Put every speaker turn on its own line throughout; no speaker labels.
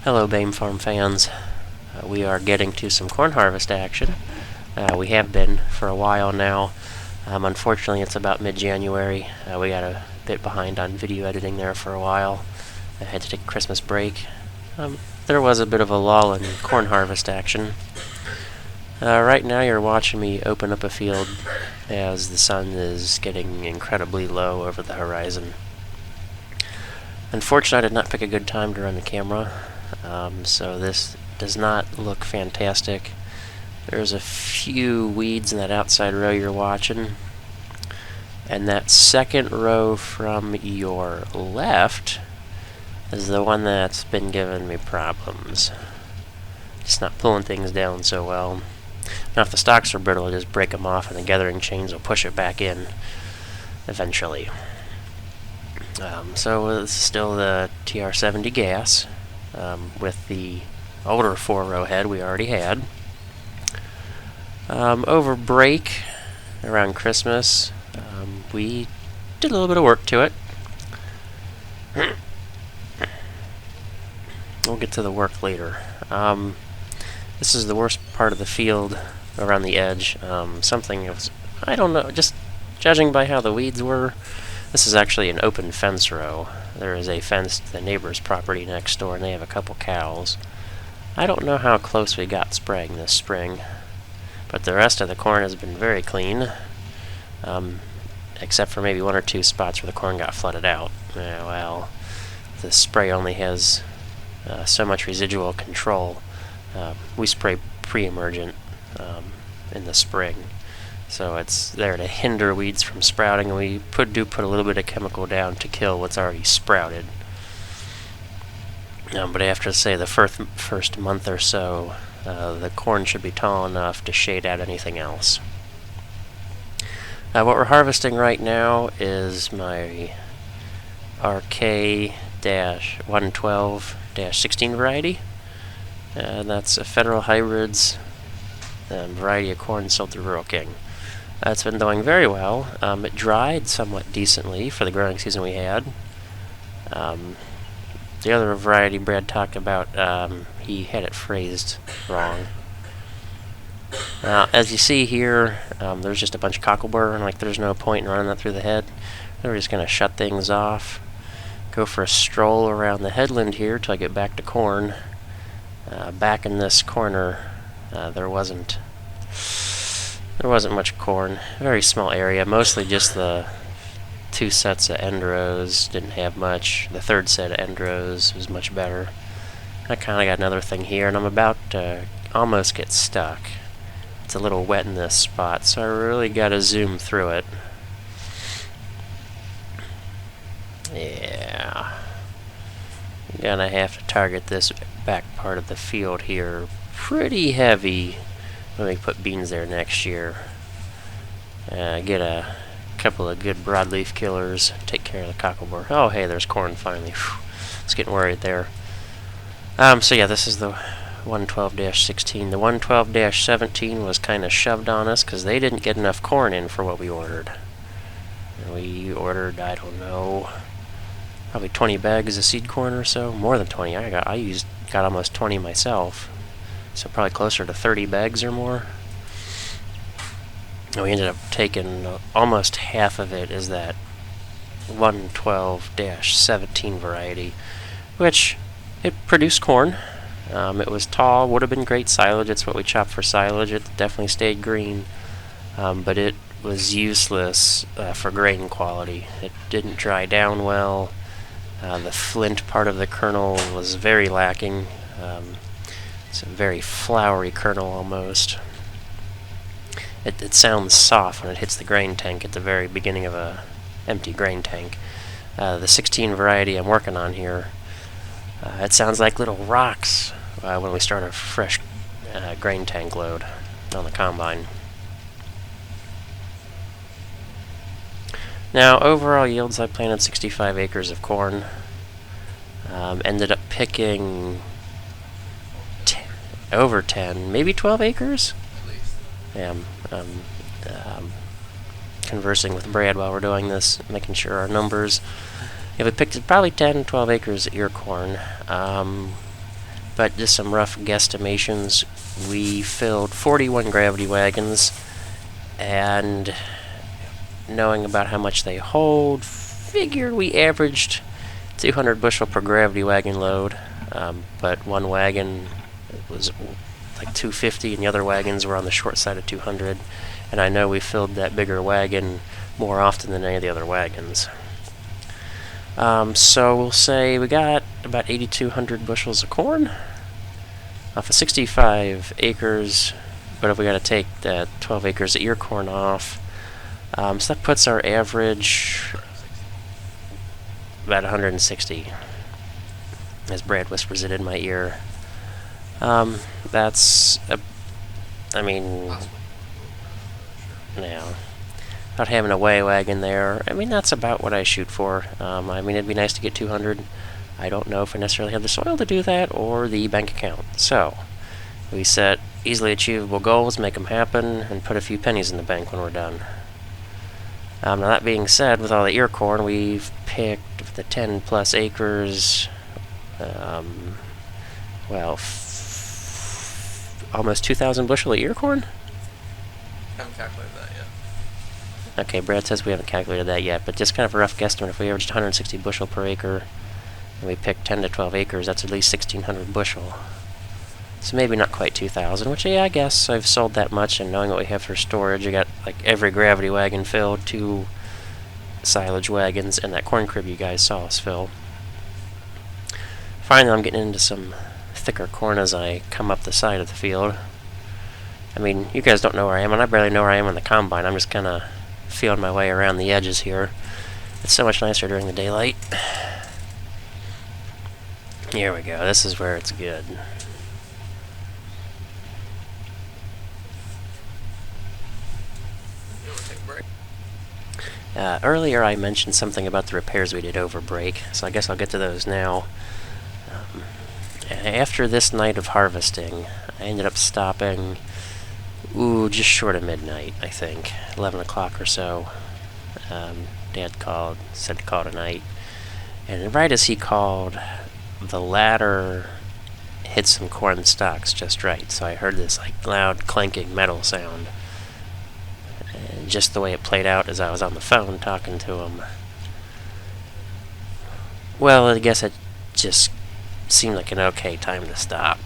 Hello, Bame Farm fans. We are getting to some corn harvest action. We have been for a while now. Unfortunately, it's about mid-January. We got a bit behind on video editing there for a while. I had to take a Christmas break. There was a bit of a lull in corn harvest action. Right now you're watching me open up a field as the sun is getting incredibly low over the horizon. Unfortunately, I did not pick a good time to run the camera, so this does not look fantastic. There's a few weeds in that outside row you're watching, and that second row from your left is the one that's been giving me problems. Just not pulling things down so well. Now if the stalks are brittle, I just break them off and the gathering chains will push it back in eventually. So this is still the TR70 gas with the older 4-row head we already had. Over break, around Christmas, we did a little bit of work to it. We'll get to the work later. This is the worst part of the field around the edge. Something was, I don't know, just judging by how the weeds were. This is actually an open fence row. There is a fence to the neighbor's property next door, and they have a couple cows. I don't know how close we got spraying this spring, but the rest of the corn has been very clean, except for maybe one or two spots where the corn got flooded out. Well, the spray only has so much residual control. We spray pre-emergent in the spring, so it's there to hinder weeds from sprouting, and we do put a little bit of chemical down to kill what's already sprouted. But after, say, the first month or so, the corn should be tall enough to shade out anything else. What we're harvesting right now is my RK-112-16 variety. That's a Federal Hybrids variety of corn sold through Rural King. It's been doing very well. It dried somewhat decently for the growing season we had. The other variety Brad talked about, he had it phrased wrong. As you see here, there's just a bunch of cockleburr, and there's no point in running that through the head. We're just going to shut things off, go for a stroll around the headland here till I get back to corn. Back in this corner, there wasn't much corn. A very small area, mostly just the two sets of end rows. Didn't have much. The third set of end rows was much better. I kind of got another thing here, and I'm about to almost get stuck. It's a little wet in this spot, so I really got to zoom through it. Yeah. I'm gonna have to target this back part of the field here pretty heavy when we put beans there next year. Get a couple of good broadleaf killers, take care of the cockleburr. Oh, hey, there's corn finally. Whew. I was getting worried there. So yeah, this is the 112-16. The 112-17 was kind of shoved on us because they didn't get enough corn in for what we ordered. We ordered, I don't know, probably 20 bags of seed corn or so. More than 20. I got almost 20 myself. So probably closer to 30 bags or more. And we ended up taking almost half of it as that 112-17 variety, which it produced corn. It was tall, would have been great silage. It's what we chopped for silage. It definitely stayed green, but it was useless for grain quality. It didn't dry down well. The flint part of the kernel was very lacking. It's a very floury kernel almost. It sounds soft when it hits the grain tank at the very beginning of a empty grain tank. The 16 variety I'm working on here, it sounds like little rocks when we start a fresh grain tank load on the combine. Now, overall yields, I planted 65 acres of corn. Ended up picking over 10, maybe 12 acres? Yeah, conversing with Brad while we're doing this, making sure our numbers. Yeah, we picked probably 10, 12 acres of ear corn. but just some rough guesstimations. We filled 41 gravity wagons, and knowing about how much they hold, figured we averaged 200 bushel per gravity wagon load, but one wagon was like 250 and the other wagons were on the short side of 200, and I know we filled that bigger wagon more often than any of the other wagons. So we'll say we got about 8,200 bushels of corn off of 65 acres, but if we got to take that 12 acres of ear corn off, so that puts our average about 160, as Brad whispers it in my ear. That's, I mean, now, without having a weigh wagon there, I mean, that's about what I shoot for. I mean, it'd be nice to get 200. I don't know if I necessarily have the soil to do that or the bank account. So, we set easily achievable goals, make them happen, and put a few pennies in the bank when we're done. Now that being said, with all the ear corn, we've picked the 10 plus acres, well, almost 2,000 bushel of ear corn?
Haven't calculated that yet.
Okay, Brad says we haven't calculated that yet, but just kind of a rough guesstimate. If we averaged 160 bushel per acre, and we picked 10 to 12 acres, that's at least 1,600 bushel. So maybe not quite 2,000, which, yeah, I guess I've sold that much, and knowing what we have for storage, I got like every gravity wagon filled, 2 silage wagons, and that corn crib you guys saw us fill. Finally, I'm getting into some thicker corn as I come up the side of the field. I mean, you guys don't know where I am, and I barely know where I am on the combine. I'm just kind of feeling my way around the edges here. It's so much nicer during the daylight. Here we go. This is where it's good. Earlier I mentioned something about the repairs we did over break, so I guess I'll get to those now. After this night of harvesting, I ended up stopping, just short of midnight, I think, 11 o'clock or so. Dad called, said to call tonight, and right as he called, the ladder hit some corn stalks just right, so I heard this like loud clanking metal sound. And just the way it played out as I was on the phone talking to him, well, I guess it just seemed like an okay time to stop.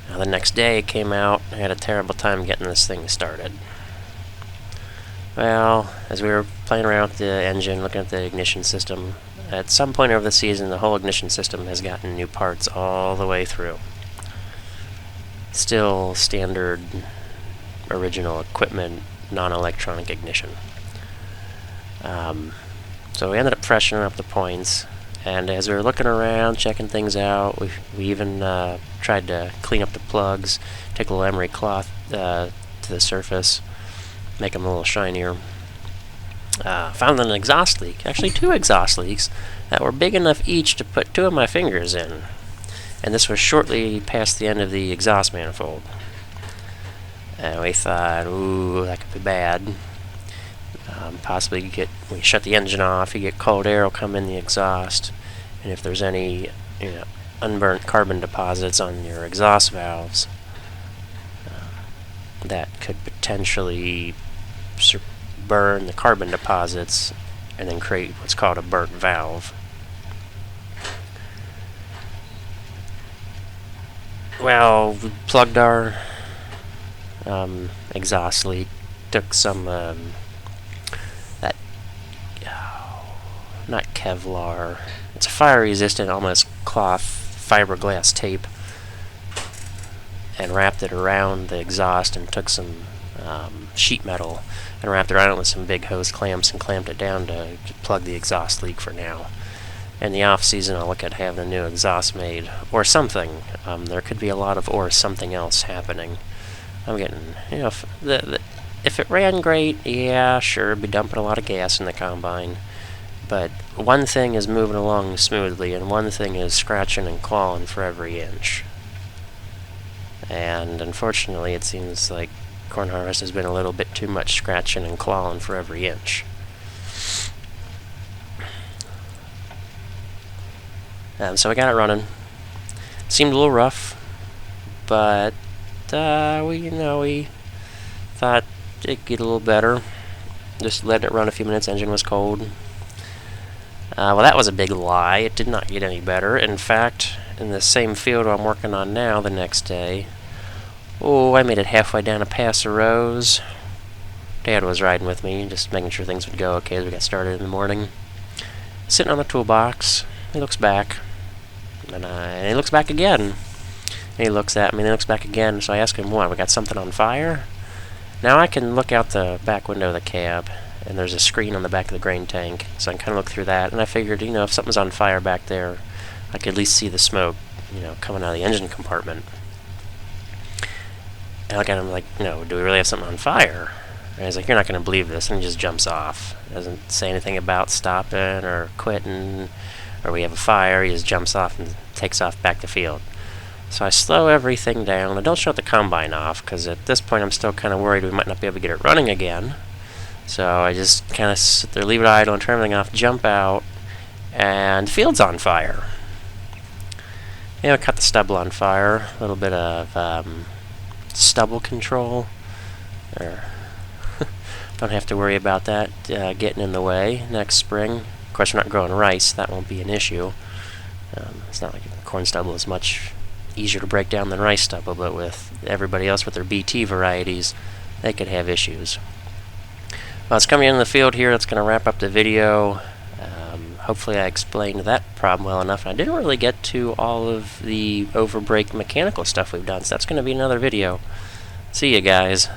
Now the next day it came out, I had a terrible time getting this thing started. Well, as we were playing around with the engine, looking at the ignition system, at some point over the season the whole ignition system has gotten new parts all the way through. Still standard original equipment, non-electronic ignition. So we ended up freshening up the points, and as we were looking around, checking things out, we even tried to clean up the plugs, take a little emery cloth to the surface, make them a little shinier. Found an exhaust leak, actually 2 exhaust leaks, that were big enough each to put 2 of my fingers in. And this was shortly past the end of the exhaust manifold. And we thought, ooh, that could be bad. Possibly when you shut the engine off, you get cold air will come in the exhaust, and if there's any unburnt carbon deposits on your exhaust valves, that could potentially burn the carbon deposits and then create what's called a burnt valve. Well, we plugged our exhaust leak, took some that not Kevlar, it's a fire resistant almost cloth fiberglass tape, and wrapped it around the exhaust, and took some sheet metal and wrapped it around it with some big hose clamps and clamped it down to plug the exhaust leak for now. In the off season I'll look at having a new exhaust made or something. There could be a lot of or something else happening. I'm getting, if it ran great, yeah, sure, it'd be dumping a lot of gas in the combine. But one thing is moving along smoothly, and one thing is scratching and clawing for every inch. And unfortunately, it seems like corn harvest has been a little bit too much scratching and clawing for every inch. So we got it running. Seemed a little rough, but we thought it'd get a little better. Just letting it run a few minutes, engine was cold. Well, that was a big lie. It did not get any better. In fact, in the same field I'm working on now the next day, I made it halfway down a Paso Rosa. Dad was riding with me, just making sure things would go okay as we got started in the morning. Sitting on the toolbox, he looks back, and he looks back again. And he looks at me, and he looks back again, so I ask him, what, we got something on fire? Now I can look out the back window of the cab, and there's a screen on the back of the grain tank, so I can kind of look through that, and I figured, if something's on fire back there, I could at least see the smoke, coming out of the engine compartment. And I look at him like, no, do we really have something on fire? And he's like, you're not going to believe this, and he just jumps off. Doesn't say anything about stopping or quitting, or we have a fire. He just jumps off and takes off back to field. So I slow everything down. I don't shut the combine off, because at this point I'm still kind of worried we might not be able to get it running again. So I just kind of sit there, leave it idle, and turn everything off, jump out, and the field's on fire. Cut the stubble on fire. A little bit of stubble control. Don't have to worry about that getting in the way next spring. Of course, we're not growing rice. That won't be an issue. It's not like corn stubble is much easier to break down than rice stubble, but with everybody else with their BT varieties, they could have issues. Well, it's coming in the field here. That's going to wrap up the video. Hopefully I explained that problem well enough. I didn't really get to all of the overbrake mechanical stuff we've done, so that's going to be another video. See you guys.